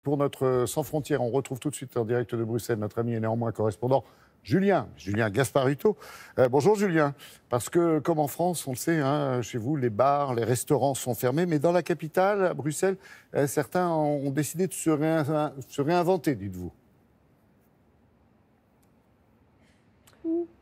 pour notre Sans frontières. On retrouve tout de suite en direct de Bruxelles notre ami et néanmoins correspondant Julien Gasparito. Bonjour Julien, parce que comme en France, on le sait, hein, chez vous, les bars, les restaurants sont fermés, mais dans la capitale, à Bruxelles, certains ont décidé de se réinventer, dites-vous.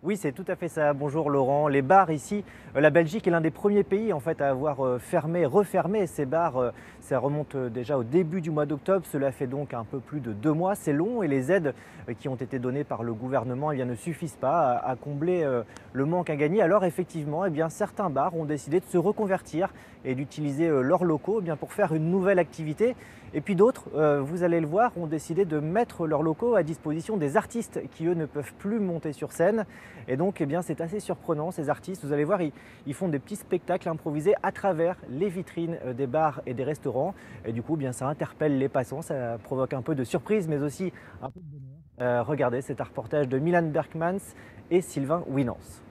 Oui, c'est tout à fait ça. Bonjour Laurent. Les bars ici, la Belgique est l'un des premiers pays en fait à avoir refermé ces bars. Ça remonte déjà au début du mois d'octobre. Cela fait donc un peu plus de 2 mois. C'est long et les aides qui ont été données par le gouvernement ne suffisent pas à combler le manque à gagner. Alors effectivement, certains bars ont décidé de se reconvertir et d'utiliser leurs locaux pour faire une nouvelle activité. Et puis d'autres, vous allez le voir, ont décidé de mettre leurs locaux à disposition des artistes qui, eux, ne peuvent plus monter sur scène. Et donc, c'est assez surprenant, ces artistes. Vous allez voir, ils font des petits spectacles improvisés à travers les vitrines des bars et des restaurants. Et du coup, ça interpelle les passants, ça provoque un peu de surprise, mais aussi un peu de bonheur. Regardez, c'est un reportage de Milan Berkmans et Sylvain Winans.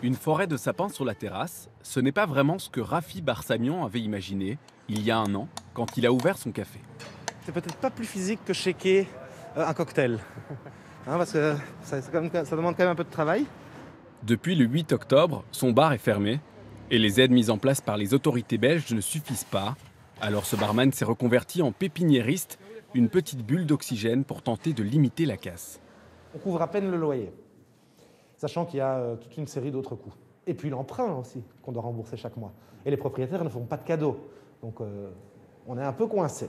Une forêt de sapins sur la terrasse, ce n'est pas vraiment ce que Rafi Barsamian avait imaginé il y a 1 an, quand il a ouvert son café. C'est peut-être pas plus physique que shaker un cocktail, parce que ça demande quand même un peu de travail. Depuis le 8 octobre, son bar est fermé et les aides mises en place par les autorités belges ne suffisent pas. Alors ce barman s'est reconverti en pépiniériste, une petite bulle d'oxygène pour tenter de limiter la casse. On couvre à peine le loyer, sachant qu'il y a toute une série d'autres coûts. Et puis l'emprunt aussi, qu'on doit rembourser chaque mois. Et les propriétaires ne font pas de cadeaux. Donc on est un peu coincé.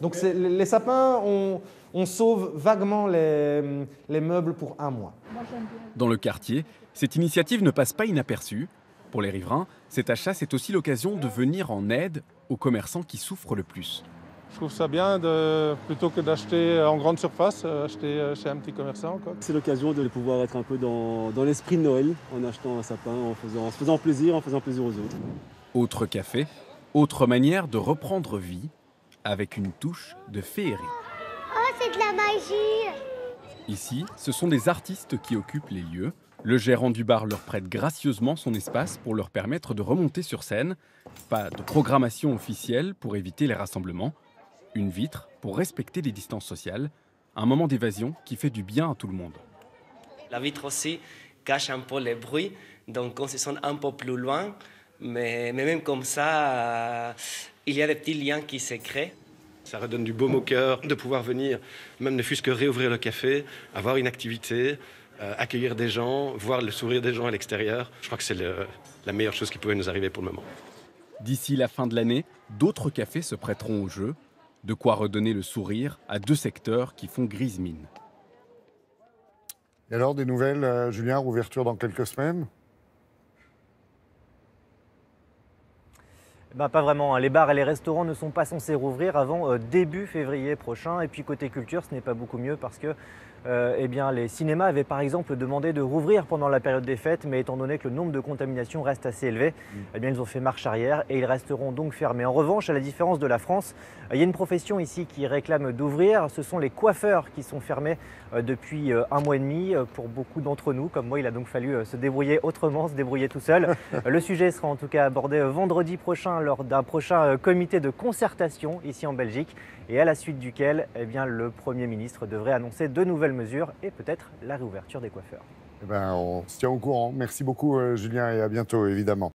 Donc les sapins, on sauve vaguement les meubles pour 1 mois. Dans le quartier, cette initiative ne passe pas inaperçue. Pour les riverains, cet achat, c'est aussi l'occasion de venir en aide aux commerçants qui souffrent le plus. Je trouve ça bien, plutôt que d'acheter en grande surface, acheter chez un petit commerçant. C'est l'occasion de pouvoir être un peu dans l'esprit de Noël, en achetant un sapin, en se faisant plaisir aux autres. Autre café, autre manière de reprendre vie, avec une touche de féerie. Oh, c'est de la magie! Ici, ce sont des artistes qui occupent les lieux. Le gérant du bar leur prête gracieusement son espace pour leur permettre de remonter sur scène. Pas de programmation officielle pour éviter les rassemblements. Une vitre pour respecter les distances sociales. Un moment d'évasion qui fait du bien à tout le monde. La vitre aussi cache un peu les bruits, donc on se sent un peu plus loin. Mais même comme ça, il y a des petits liens qui se créent. Ça redonne du baume au cœur de pouvoir venir, même ne fût-ce que réouvrir le café, avoir une activité, accueillir des gens, voir le sourire des gens à l'extérieur. Je crois que c'est la meilleure chose qui pouvait nous arriver pour le moment. D'ici la fin de l'année, d'autres cafés se prêteront au jeu. De quoi redonner le sourire à 2 secteurs qui font grise mine. Et alors, des nouvelles, Julien, ouverture dans quelques semaines? Pas vraiment. Les bars et les restaurants ne sont pas censés rouvrir avant début février prochain. Et puis côté culture, ce n'est pas beaucoup mieux parce que les cinémas avaient par exemple demandé de rouvrir pendant la période des fêtes, mais étant donné que le nombre de contaminations reste assez élevé, ils ont fait marche arrière et ils resteront donc fermés. En revanche, à la différence de la France, il y a une profession ici qui réclame d'ouvrir. Ce sont les coiffeurs qui sont fermés depuis 1 mois et demi. Pour beaucoup d'entre nous, comme moi, il a donc fallu se débrouiller autrement, se débrouiller tout seul. Le sujet sera en tout cas abordé vendredi prochain lors d'un prochain comité de concertation ici en Belgique et à la suite duquel le Premier ministre devrait annoncer de nouvelles mesures et peut-être la réouverture des coiffeurs. On se tient au courant. Merci beaucoup Julien et à bientôt évidemment.